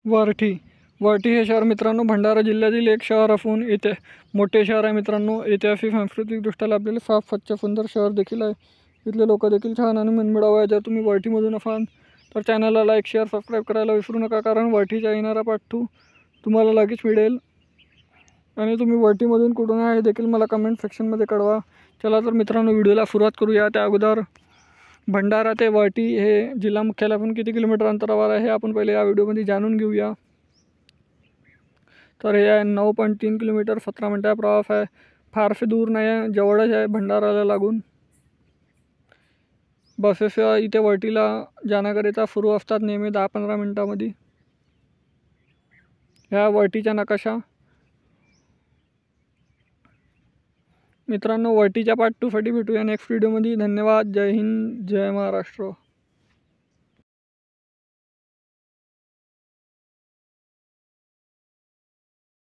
वरठी वरठी हे शहर मित्रांनो भंडारा जिल्ह्यातील एक शहर असून इथे मोठे शहर आहे मित्रांनो। ऐतिहासिक सांस्कृतिकदृष्ट्या लाभलेले साफ स्वच्छ सुंदर शहर देखील आहे। इथले लोक देखील छान आणि मनमिळाऊ आहे। जर तुम्ही वरठीमधून असाल तर चॅनलला लाईक शेअर सबस्क्राईब करायला विसरू नका, कारण वरठीचा येणारा पार्ट 2 तुम्हाला लगेच मिळेल। आणि तुम्ही वरठीमधून कुठून आहे हे देखील मला कमेंट सेक्शनमध्ये कळवा। चला तर मित्रांनो व्हिडिओला सुरुवात करूया। त्या अगोदर भंडारा ते वरठी हे जिल्हा मुख्यालयापासून किती किलोमीटर अंतरावर आहे हे आपण पहिले या व्हिडिओमध्ये जाणून घेऊया। तर हे आहे 9.3 किलोमीटर 17 मिनटा प्रवास आहे। फारसे दूर नाही आहे, जवळच आहे भंडाराला लागून। बसेस इथे वरठीला जाण्याकरिता सुरू असतात नेहमी 10-15 मिनटामध्ये। ह्या वरठीचा नकाशा मित्रांनो। वरठीच्या पार्ट 2 साठी भेटूया नेक्स्ट व्हिडिओमध्ये। धन्यवाद। जय हिंद, जय महाराष्ट्र।